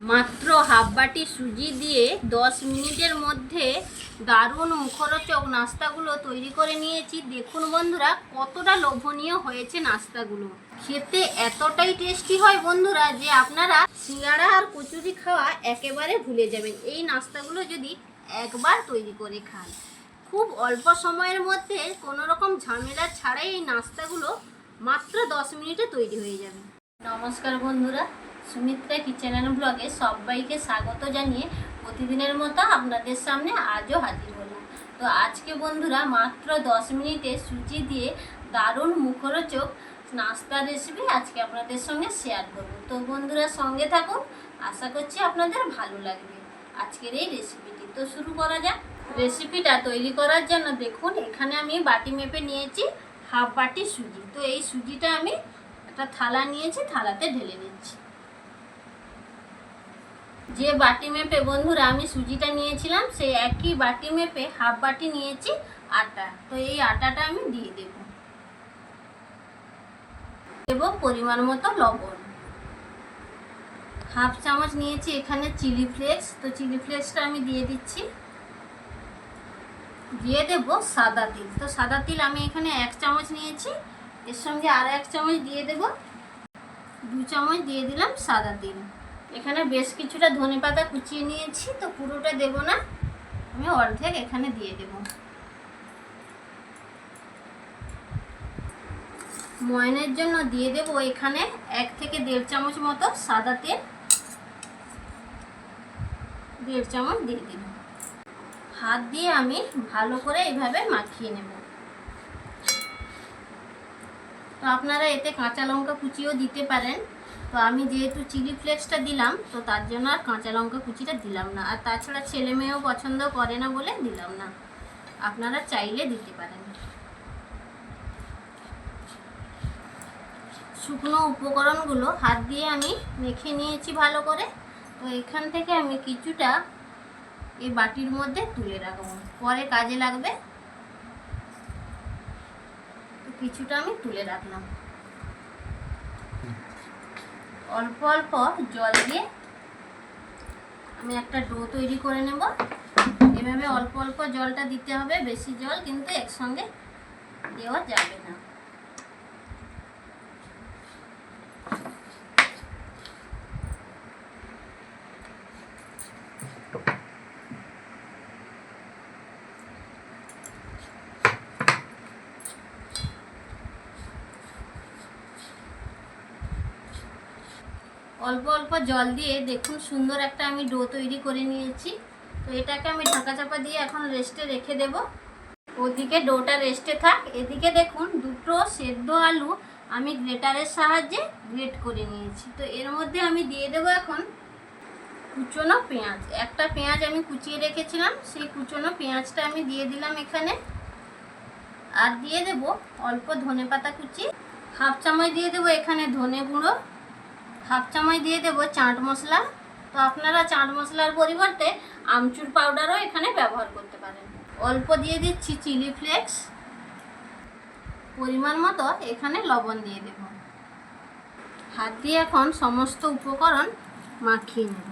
মাত্র হাফ বাটি সুজি দিয়ে 10 মিনিটের মধ্যে দারুণ মুখরোচক নাস্তাগুলো তৈরি করে নিয়েছি। দেখুন বন্ধুরা, কতটা লোভনীয় হয়েছে নাস্তাগুলো। খেতে এতটাই টেস্টি হয় বন্ধুরা যে আপনারা সিঙ্গাড়া আর কচুরি খাওয়া একেবারে ভুলে যাবেন এই নাস্তাগুলো যদি একবার তৈরি করে খান। খুব অল্প সময়ের মধ্যে কোনো রকম ঝামেলা ছাড়াই এই নাস্তাগুলো মাত্র 10 মিনিটে তৈরি হয়ে যাবে। নমস্কার বন্ধুরা, সুমিত্রা কিচেন অ্যান্ড ব্লগে সবাইকে স্বাগত জানিয়ে প্রতিদিনের মতো আপনাদের সামনে আজও হাজির হলাম। তো আজকে বন্ধুরা মাত্র 10 মিনিটে সুজি দিয়ে দারুণ মুখরোচক নাস্তার রেসিপি আজকে আপনাদের সঙ্গে শেয়ার করব। তো বন্ধুরা সঙ্গে থাকুন, আশা করছি আপনাদের ভালো লাগবে আজকের এই রেসিপিটি। তো শুরু করা যাক। রেসিপিটা তৈরি করার জন্য দেখুন এখানে আমি বাটি মেপে নিয়েছি হাফ বাটি সুজি। তো এই সুজিটা আমি একটা থালা নিয়েছি, থালাতে ঢেলে নিচ্ছি। যে বাটি মেপে বন্ধুরা আমি সুজিটা নিয়েছিলাম সেই একই বাটি মেপে হাফ বাটি নিয়েছি আটা। তো এই আটাটা আমি দিয়ে দেব পরিমাণ মতো লবণ। হাফ চামচ নিয়েছি এখানে চিলি ফ্লেক্স। তো চিলি ফ্লেক্সটা আমি দিয়ে দিচ্ছি। দিয়ে দেব সাদা তিল। তো সাদা তিল আমি এখানে 1 চামচ নিয়েছি, এর সঙ্গে আর 1 চামচ দিয়ে দেব। 2 চামচ দিয়ে দিলাম সাদা তিল। এখানে বেশ কিছুটা ধনেপাতা কুচিয়ে নিয়েছি, তো পুরোটা দেব না, আমি অর্ধেক এখানে দিয়ে দেব। ময়নের জন্য দিয়ে দেব এখানে 1 থেকে 1.5 চামচ মতো সাদা তেল। 1.5 চামচ দিয়ে দিলাম। হাত দিয়ে আমি ভালো করে এইভাবে মাখিয়ে নেব। তো আপনারা এতে কাঁচা লঙ্কা কুচিও দিতে পারেন। তো আমি যেহেতু চিলি ফ্লেক্সটা দিলাম তো তার জন্য আর কাঁচা লঙ্কা কুচিটা দিলাম না। আর তাছাড়া ছেলে মেয়েও পছন্দ করে না বলে দিলাম না, আপনারা চাইলে দিতে পারেন। শুকনো উপকরণগুলো হাত দিয়ে আমি মেখে নিয়েছি ভালো করে। তো এখান থেকে আমি কিছুটা এই বাটির মধ্যে তুলে রাখবো, পরে কাজে লাগবে। তো কিছুটা আমি তুলে রাখলাম। অল্প অল্প জল দিয়ে আমি একটা ডো তৈরি করে নেব। এভাবে অল্প অল্প জলটা দিতে হবে, বেশি জল কিন্তু একসঙ্গে দেওয়া যাবে না। অল্প অল্প জল দিয়ে দেখুন সুন্দর একটা আমি ডো তৈরি করে নিয়েছি। তো এটাকে আমি ঢাকা চাপা দিয়ে এখন রেস্টে রেখে দেব। ওদিকে ডোটা রেস্টে থাক। এদিকে দেখুন দুটো সেদ্ধ আলু আমি গ্রেটারের সাহায্যে গ্রেট করে নিয়েছি। তো এর মধ্যে আমি দিয়ে দেব এখন কুচনো পেঁয়াজ। একটা পেঁয়াজ আমি কুচিয়ে রেখেছিলাম, সেই কুচনো পেঁয়াজটা আমি দিয়ে দিলাম এখানে। আর দিয়ে দেব অল্প ধনেপাতা কুচি। হাফ চামচ দিয়ে দেব এখানে ধনে গুঁড়ো। হাফ চামচ দিয়ে দেব চাট মশলা। তো আপনারা চাট মশলার পরিবর্তে আমচুর পাউডারও এখানে ব্যবহার করতে পারেন। অল্প দিয়ে দিচ্ছি চিলি ফ্লেক্স। পরিমাণ মতো এখানে লবণ দিয়ে দেব। হাত দিয়ে এখন সমস্ত উপকরণ মাখিয়ে নেব।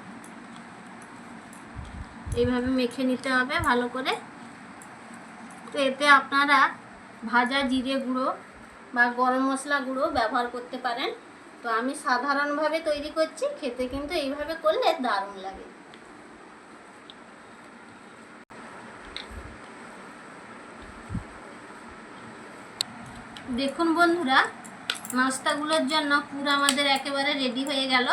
এইভাবে মেখে নিতে হবে ভালো করে। তো এতে আপনারা ভাজা জিরে গুঁড়ো বা গরম মশলা গুঁড়ো ব্যবহার করতে পারেন। তো আমি সাধারণভাবে তৈরি করছি, খেতে কিন্তু এইভাবে করলে দারুণ লাগে। দেখুন বন্ধুরা, নাস্তাগুলোর জন্য পুরো আমাদের একেবারে রেডি হয়ে গেল।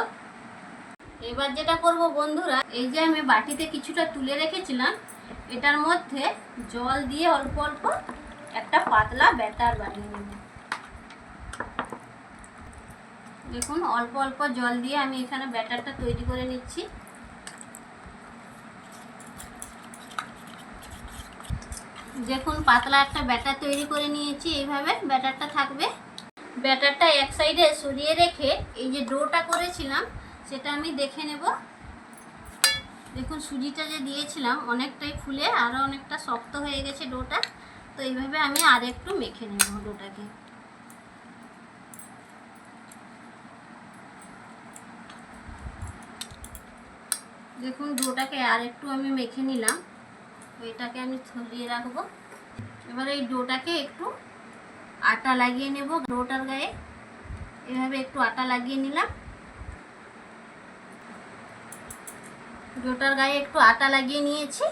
এবার যেটা করব বন্ধুরা, এই যে আমি বাটিতে কিছুটা তুলে রেখেছিলাম এটার মধ্যে জল দিয়ে অল্প অল্প একটা পাতলা ব্যাটার বানিয়ে নেব। দেখুন অল্প অল্প জল দিয়ে আমি এখানে ব্যাটারটা তৈরি করে নিচ্ছি। দেখুন পাতলা একটা ব্যাটার তৈরি করে নিয়েছি। এইভাবে ব্যাটারটা থাকবে। ব্যাটারটা এক সাইডে সরিয়ে রেখে এই যে ডোটা করেছিলাম সেটা আমি দেখে নেব। দেখুন সুজিটা যে দিয়েছিলাম অনেকটাই ফুলে আরও অনেকটা শক্ত হয়ে গেছে ডোটা। তো এইভাবে আমি আর একটু মেখে নেব ডোটাকে। দেখুন ডোটাকে আর একটু আমি মেখে নিলাম, এটাকে আমি ছড়িয়ে রাখবো। এবার এই ডোটাকে একটু আটা লাগিয়ে নেব, ডোটার গায়ে এভাবে একটু আটা লাগিয়ে নিলাম। ডোটার গায়ে একটু আটা লাগিয়ে নিয়েছি,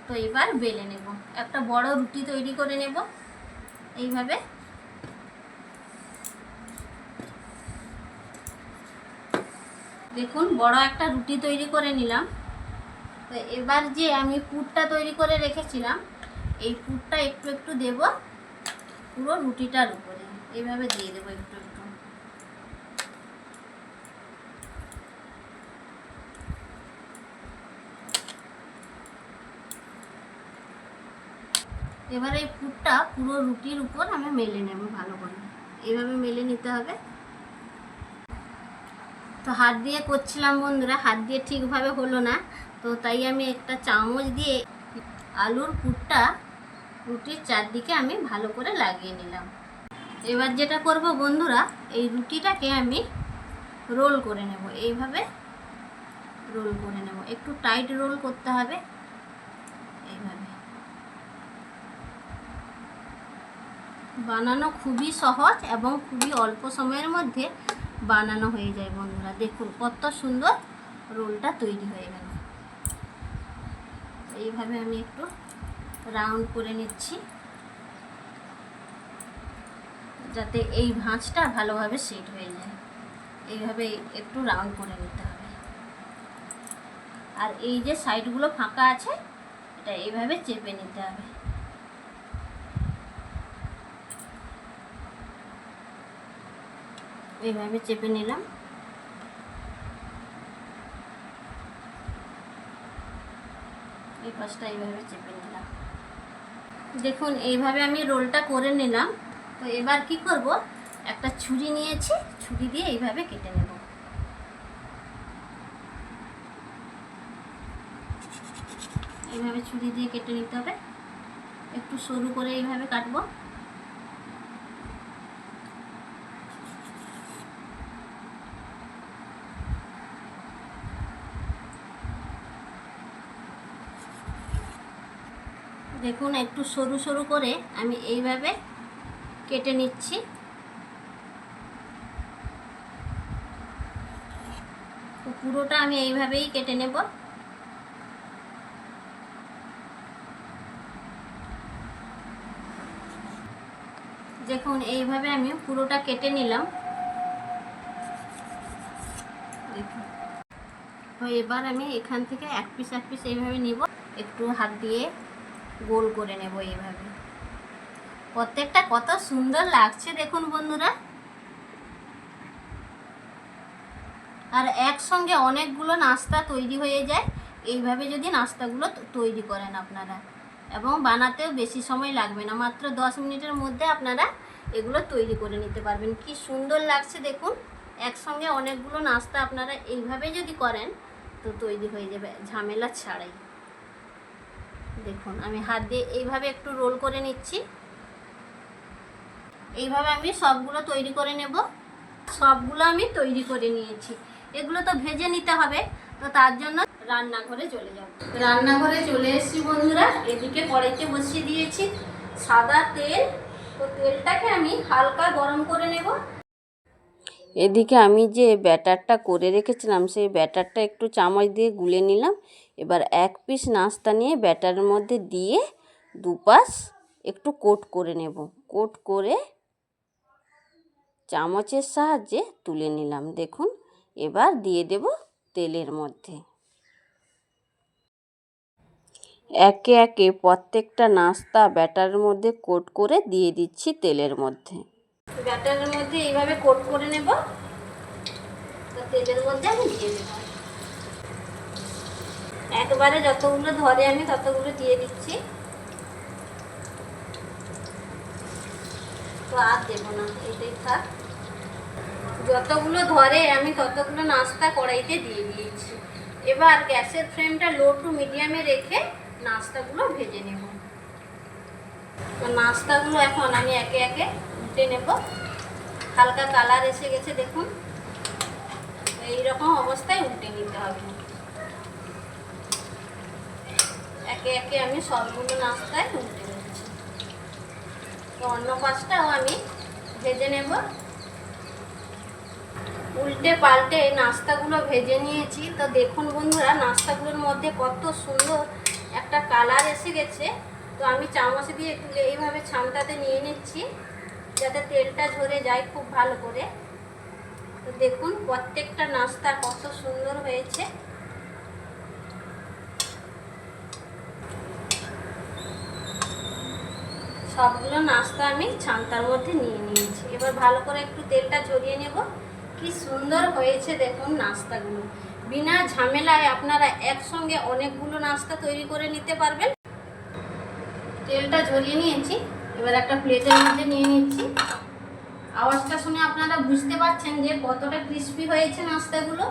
তো এবার বেলে নেব। একটা বড় রুটি তৈরি করে নেব এইভাবে। দেখুন বড় একটা রুটি তৈরি করে নিলাম। তো এবার যে আমি পুরটা তৈরি করে রেখেছিলাম, এই পুরটা একটু একটু দেব পুরো রুটিটার উপরে, এইভাবে দিয়ে দেবো একটু একটু। এবার এই পুরটা পুরো রুটির উপর আমি মেলে নেব ভালো করে, এইভাবে মেলে নিতে হবে। তো হাত দিয়ে করছিলাম বন্ধুরা, হাত দিয়ে ঠিকভাবে হলো না, তো তাই আমি একটা চামচ দিয়ে আলুর পুরটা রুটির চারদিকে আমি ভালো করে লাগিয়ে নিলাম। এবার যেটা করব বন্ধুরা, এই রুটিটাকে আমি রোল করে নেব, এইভাবে রোল করে নেব। একটু টাইট রোল করতে হবে এইভাবে। বানানো খুবই সহজ এবং খুবই অল্প সময়ের মধ্যে বানানো হয়ে যায় বন্ধুরা। দেখুন কত সুন্দর রোলটা তৈরি হয়ে গেল। এইভাবে আমি একটু রাউন্ড করে নিচ্ছি, যাতে এই ভাঁজটা ভালোভাবে সেট হয়ে যায়। এইভাবে একটু রাউন্ড করে নিতে হবে। আর এই যে সাইডগুলো ফাঁকা আছে, এটা এইভাবে চেপে নিতে হবে। এইভাবে চেপে নিলাম। এই পাশটা এইভাবে চেপে নিলাম। দেখুন এইভাবে আমি রোলটা করে নিলাম। তো এবার কি করব, একটা ছুরি নিয়েছি, ছুরি দিয়ে এইভাবে কেটে নেব। এইভাবে ছুরি দিয়ে কেটে নিতে হবে, একটু সরু করে এইভাবে কাটবো। দেখুন একটু সরু সরু করে আমি এইভাবে কেটে নিচ্ছি। তো পুরোটা আমি এইভাবেই কেটে নেব। দেখুন এইভাবে আমি পুরোটা কেটে নিলাম। দেখুন তো এবার আমি এখান থেকে এক পিস এইভাবে নিব, একটু হাত দিয়ে গোল করে নেব এইভাবে। প্রত্যেকটা কত সুন্দর লাগছে দেখুন বন্ধুরা। আর একসঙ্গে অনেকগুলো নাস্তা তৈরি হয়ে যায় এইভাবে যদি নাস্তাগুলো তৈরি করেন আপনারা, এবং বানাতেও বেশি সময় লাগবে না, মাত্র 10 মিনিটের মধ্যে আপনারা এগুলো তৈরি করে নিতে পারবেন। কি সুন্দর লাগছে দেখুন। একসঙ্গে অনেকগুলো নাস্তা আপনারা এইভাবে যদি করেন তো তৈরি হয়ে যাবে ঝামেলা ছাড়াই। দেখুন আমি হাত দিয়ে এইভাবে একটু রোল করে নিচ্ছি। এইভাবে আমি সবগুলো তৈরি করে নেব। সবগুলো আমি তৈরি করে নিয়েছি। এগুলো তো ভেজে নিতে হবে, তো তার জন্য রান্নাঘরে চলে যাব। রান্নাঘরে চলে এসেছি বন্ধুরা। এদিকে কড়াইতে বসিয়ে দিয়েছি সাদা তেল। তো তেলটাকে আমি হালকা গরম করে নেব। এদিকে আমি যে ব্যাটারটা করে রেখেছিলাম সেই ব্যাটারটা একটু চামচ দিয়ে গুলে নিলাম। এবার এক পিস নাস্তা নিয়ে ব্যাটারের মধ্যে দিয়ে দুপাশ একটু কোট করে নেব। কোট করে চামচের সাহায্যে তুলে নিলাম। দেখুন এবার দিয়ে দেব তেলের মধ্যে। একে একে প্রত্যেকটা নাস্তা ব্যাটারের মধ্যে কোট করে দিয়ে দিচ্ছি তেলের মধ্যে। ব্যাটারের মধ্যে এইভাবে কোট করে নেব। তো তেলের মধ্যে আমি দিয়ে দেব। একবারে যতগুলো ধরে আমি ততগুলো দিয়ে দিচ্ছি। তো আর দেবো না, এটাই থাক। যতগুলো ধরে আমি ততগুলো নাস্তা কড়াইতে দিয়ে দিয়েছি। এবার গ্যাসের ফ্লেমটা লো টু মিডিয়ামে রেখে নাস্তাগুলো ভেজে নেব। তো নাস্তাগুলো এখন আমি একে একে উল্টে নেব। হালকা কালার এসে গেছে দেখুন, এই রকম অবস্থায় উল্টে নিতে হবে। একে একে আমি সবগুলো নাস্তায় উল্টে দিচ্ছি। তো অন্য পাশটাও আমি ভেজে নেব। উল্টে পাল্টে নাস্তাগুলো ভেজে নিয়েছি। তো দেখুন বন্ধুরা, নাস্তাগুলোর মধ্যে কত সুন্দর একটা কালার এসে গেছে। তো আমি চামচ দিয়ে তুলে এইভাবে ছামটাতে নিয়ে নিচ্ছি, যাতে তেলটা ঝরে যায় খুব ভালো করে। তো দেখুন প্রত্যেকটা নাস্তা কত সুন্দর হয়েছে। সবগুলো নাস্তা আমি ছান্তার মধ্যে নিয়ে নিয়েছি। এবার ভালো করে একটু তেলটা ঝরিয়ে নেব। কি সুন্দর হয়েছে দেখুন নাস্তাগুলো। বিনা ঝামেলায় আপনারা একসঙ্গে অনেকগুলো নাস্তা তৈরি করে নিতে পারবেন। তেলটা ঝরিয়ে নিয়েছি, এবার একটা প্লেটের মধ্যে নিয়ে নিচ্ছি। আওয়াজটা শুনে আপনারা বুঝতে পারছেন যে কতটা ক্রিস্পি হয়েছে নাস্তাগুলো।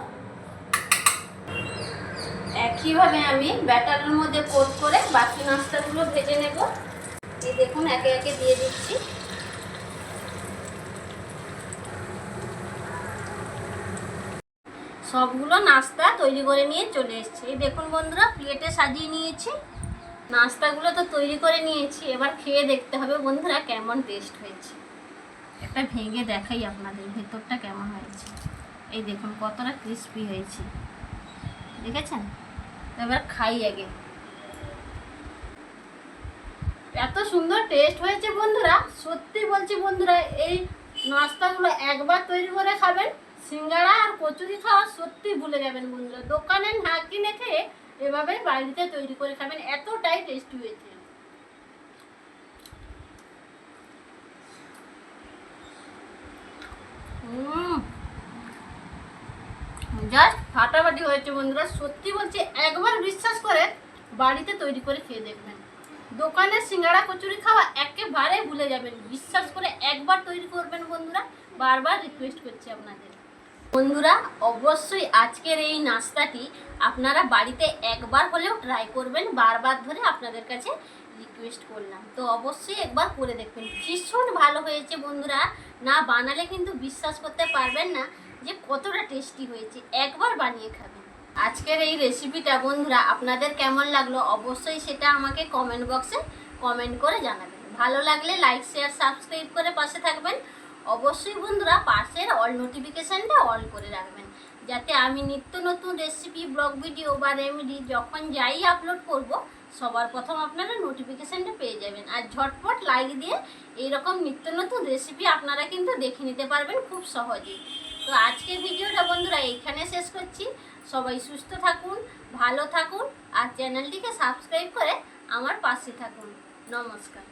একইভাবে আমি ব্যাটারের মধ্যে কোট করে বাকি নাস্তাগুলো ভেজে নেব। এই দেখুন একে একে দিয়ে দিচ্ছি। সবগুলো নাস্তা তৈরি করে নিয়ে চলে এসেছি। এই দেখুন বন্ধুরা, প্লেটে সাজিয়ে নিয়েছি। নাস্তাগুলো তো তৈরি করে নিয়েছি, এবার খেয়ে দেখতে হবে বন্ধুরা কেমন টেস্ট হয়েছে। একটা ভেঙে দেখাই আপনাদের ভেতরটা কেমন হয়েছে। এই দেখুন কতটা ক্রিস্পি হয়েছে, দেখেছেন? এবার খাই আগে। এত সুন্দর টেস্ট হয়েছে বন্ধুরা, সত্যি বলছি বন্ধুরা, এই নাস্তাগুলো একবার তৈরি করে খাবেন, সিঙ্গাড়া আর কচুরি খাওয়া সত্যি ভুলে যাবেন বন্ধুরা। দোকানে না কিনে খেয়ে এভাবে বাড়িতে তৈরি করে খাবেন, এতটাই টেস্টি হয়েছে। জাস্ট ফাটাফাটি হয়েছে বন্ধুরা, সত্যি বলছি একবার বিশ্বাস করে বাড়িতে তৈরি করে খেয়ে দেখবেন। দোকানের সিঙ্গাড়া কচুরি খাওয়া একেবারে ভুলে যাবেন, বিশ্বাস করে একবার তৈরি করবেন বন্ধুরা। বারবার রিকোয়েস্ট করছি আপনাদের বন্ধুরা, অবশ্যই আজকের এই নাস্তাটি আপনারা বাড়িতে একবার হলেও ট্রাই করবেন। বারবার ধরে আপনাদের কাছে রিকোয়েস্ট করলাম, তো অবশ্যই একবার করে দেখবেন। ভীষণ ভালো হয়েছে বন্ধুরা, না বানালে কিন্তু বিশ্বাস করতে পারবেন না যে কতটা টেস্টি হয়েছে। একবার বানিয়ে খাবেন। আজকের এই রেসিপিটা বন্ধুরা আপনাদের কেমন লাগলো অবশ্যই সেটা আমাকে কমেন্ট বক্সে কমেন্ট করে জানাবেন। ভালো লাগলে লাইক শেয়ার সাবস্ক্রাইব করে পাশে থাকবেন। অবশ্যই বন্ধুরা পাশের অল নোটিফিকেশানটা অল করে রাখবেন, যাতে আমি নিত্য নতুন রেসিপি, ব্লগ ভিডিও বা রেমেডি যখন যাই আপলোড করব সবার প্রথম আপনারা নোটিফিকেশানটা পেয়ে যাবেন। আর ঝটপট লাইক দিয়ে এইরকম নিত্য নতুন রেসিপি আপনারা কিন্তু দেখে নিতে পারবেন খুব সহজেই। তো আজকের ভিডিওটা বন্ধুরা এইখানে শেষ করছি। সবাই সুস্থ থাকুন, ভালো থাকুন আর চ্যানেলটিকে সাবস্ক্রাইব করে আমার পাশে থাকুন। নমস্কার।